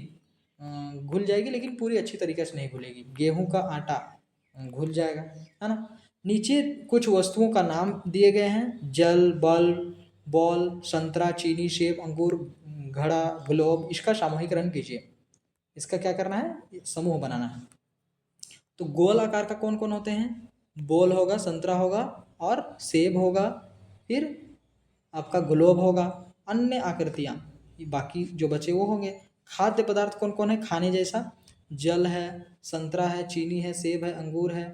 घुल जाएगी, लेकिन पूरी अच्छी तरीके से नहीं घुलेगी। गेहूं का आटा घुल जाएगा, है ना। नीचे कुछ वस्तुओं का नाम दिए गए हैं, जल, बल्ब, बॉल, संतरा, चीनी, सेब, अंगूर, घड़ा, ग्लोब। इसका सामूहिकरण कीजिए। इसका क्या करना है, समूह बनाना है। तो गोल आकार का कौन कौन होते हैं? बॉल होगा, संतरा होगा, और सेब होगा, फिर आपका ग्लोब होगा। अन्य आकृतियाँ बाकी जो बचे वो होंगे। खाद्य पदार्थ कौन कौन है खाने जैसा? जल है, संतरा है, चीनी है, सेब है, अंगूर है,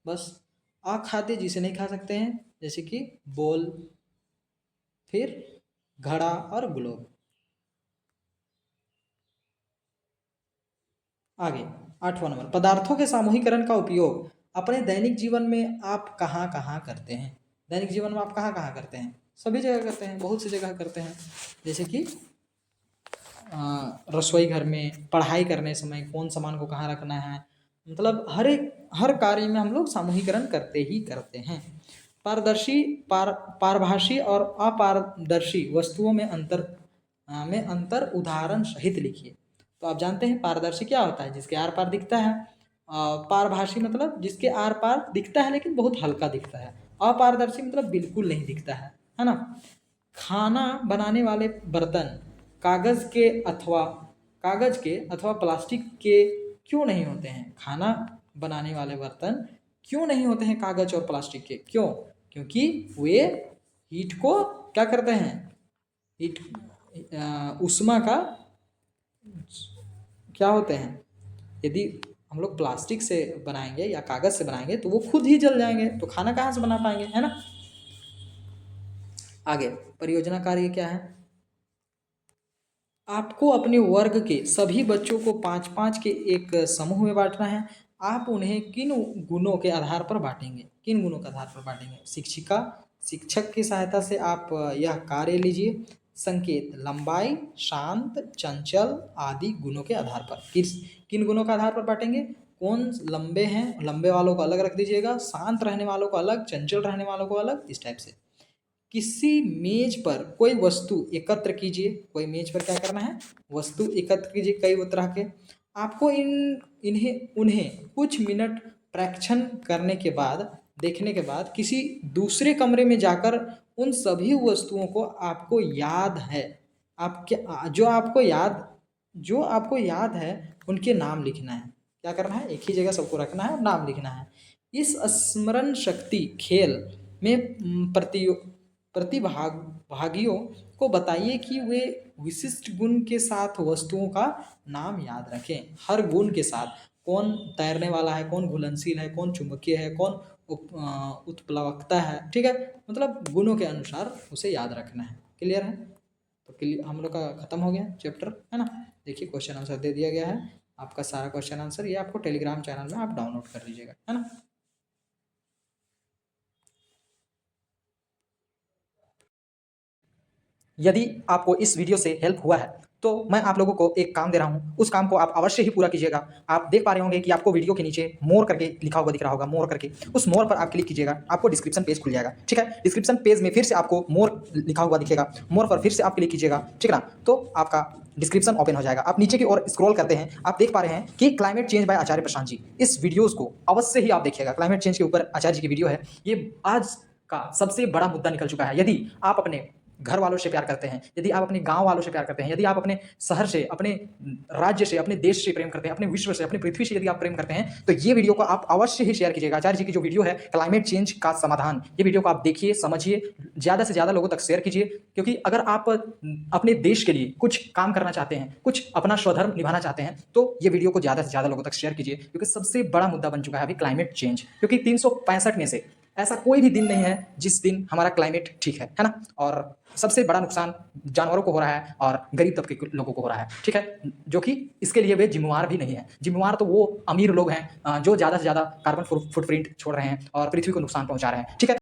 बस। अखाद्य जिसे नहीं खा सकते हैं, जैसे कि बोल, फिर घड़ा और ग्लोब। आगे 8वां नंबर, पदार्थों के सामूहिकरण का उपयोग अपने दैनिक जीवन में आप कहाँ कहाँ करते हैं? दैनिक जीवन में आप कहाँ कहाँ करते हैं? सभी जगह करते हैं, बहुत सी जगह करते हैं। जैसे कि रसोई घर में, पढ़ाई करने समय कौन सामान को कहाँ रखना है, मतलब हर कार्य में हम लोग सामूहिकरण करते ही करते हैं। पारदर्शी, पारभाषी और अपारदर्शी वस्तुओं में अंतर उदाहरण सहित लिखिए। तो आप जानते हैं पारदर्शी क्या होता है? जिसके आर पार दिखता है। पारभाषी मतलब जिसके आर पार दिखता है लेकिन बहुत हल्का दिखता है। अपारदर्शी मतलब बिल्कुल नहीं दिखता है ना। खाना बनाने वाले बर्तन कागज के अथवा प्लास्टिक के क्यों नहीं होते हैं? खाना बनाने वाले बर्तन क्यों नहीं होते हैं कागज और प्लास्टिक के? क्यों? क्योंकि वे हीट को क्या करते हैं, हीट उष्मा का क्या होते हैं। यदि हम लोग प्लास्टिक से बनाएंगे या कागज से बनाएंगे तो वो खुद ही जल जाएंगे, तो खाना कहाँ से बना पाएंगे, है ना। आगे परियोजना कार्य क्या है? आपको अपने वर्ग के सभी बच्चों को 5-5 के एक समूह में बांटना है। आप उन्हें किन गुणों के आधार पर बांटेंगे? किन गुणों के आधार पर बांटेंगे? शिक्षक की सहायता से आप यह कार्य लीजिए। संकेत, लंबाई, शांत, चंचल आदि गुणों के आधार पर। किन गुणों के आधार पर बांटेंगे? कौन लंबे हैं, लंबे वालों को अलग रख दीजिएगा, शांत रहने वालों को अलग, चंचल रहने वालों को अलग, इस टाइप से। किसी मेज पर कोई वस्तु एकत्र कीजिए। कोई मेज पर क्या करना है, वस्तु एकत्र कीजिए कई तरह के। आपको उन्हें कुछ मिनट प्रेक्षण करने के बाद, देखने के बाद किसी दूसरे कमरे में जाकर उन सभी वस्तुओं को आपको याद है, जो आपको याद है उनके नाम लिखना है। क्या करना है, एक ही जगह सबको रखना है और नाम लिखना है। इस स्मरण शक्ति खेल में प्रतिभागियों को बताइए कि वे विशिष्ट गुण के साथ वस्तुओं का नाम याद रखें। हर गुण के साथ, कौन तैरने वाला है, कौन घुलनशील है, कौन चुंबकीय है, कौन उत्प्लवकता है, ठीक है, मतलब गुणों के अनुसार उसे याद रखना है। क्लियर है? तो क्लियर, हम लोग का खत्म हो गया चैप्टर, है ना। देखिए क्वेश्चन आंसर दे दिया गया है, आपका सारा क्वेश्चन आंसर ये आपको टेलीग्राम चैनल में आप डाउनलोड कर लीजिएगा, है ना। यदि आपको इस वीडियो से हेल्प हुआ है तो मैं आप लोगों को एक काम दे रहा हूँ, उस काम को आप अवश्य ही पूरा कीजिएगा। आप देख पा रहे होंगे कि आपको वीडियो के नीचे मोर करके लिखा हुआ दिख रहा होगा, मोर करके। उस मोर पर आप क्लिक कीजिएगा, आपको डिस्क्रिप्शन पेज खुल जाएगा, ठीक है। डिस्क्रिप्शन पेज में फिर से आपको मोर लिखा हुआ दिखेगा, मोर पर फिर से आप क्लिक कीजिएगा, ठीक है ना। तो आपका डिस्क्रिप्शन ओपन हो जाएगा। आप नीचे की ओर स्क्रॉल करते हैं, आप देख पा रहे हैं कि क्लाइमेट चेंज बाय आचार्य प्रशांत जी। इस वीडियोज़ को अवश्य ही आप देखिएगा। क्लाइमेट चेंज के ऊपर आचार्य जी की वीडियो है। ये आज का सबसे बड़ा मुद्दा निकल चुका है। यदि आप अपने घर वालों से प्यार करते हैं, यदि आप अपने गाँव वालों से प्यार करते हैं, यदि आप अपने शहर से, अपने राज्य से, अपने देश से प्रेम करते हैं, अपने विश्व से, अपनी पृथ्वी से यदि आप प्रेम करते हैं, तो ये वीडियो को आप अवश्य ही शेयर कीजिएगा। आचार्य जी की जो वीडियो है क्लाइमेट चेंज का समाधान, ये वीडियो को आप देखिए, समझिए, ज़्यादा से ज़्यादा लोगों तक शेयर कीजिए। क्योंकि अगर आप अपने देश के लिए कुछ काम करना चाहते हैं, कुछ अपना स्वधर्म निभाना चाहते हैं, तो ये वीडियो को ज़्यादा से ज़्यादा लोगों तक शेयर कीजिए। क्योंकि सबसे बड़ा मुद्दा बन चुका है अभी क्लाइमेट चेंज। क्योंकि 365 में से ऐसा कोई भी दिन नहीं है जिस दिन हमारा क्लाइमेट ठीक है ना। और सबसे बड़ा नुकसान जानवरों को हो रहा है और गरीब तबके के लोगों को हो रहा है, ठीक है। जो कि इसके लिए वे जिम्मेवार भी नहीं है। जिम्मेवार तो वो अमीर लोग हैं जो ज़्यादा से ज़्यादा कार्बन फुटप्रिंट छोड़ रहे हैं और पृथ्वी को नुकसान पहुंचा रहे हैं, ठीक है।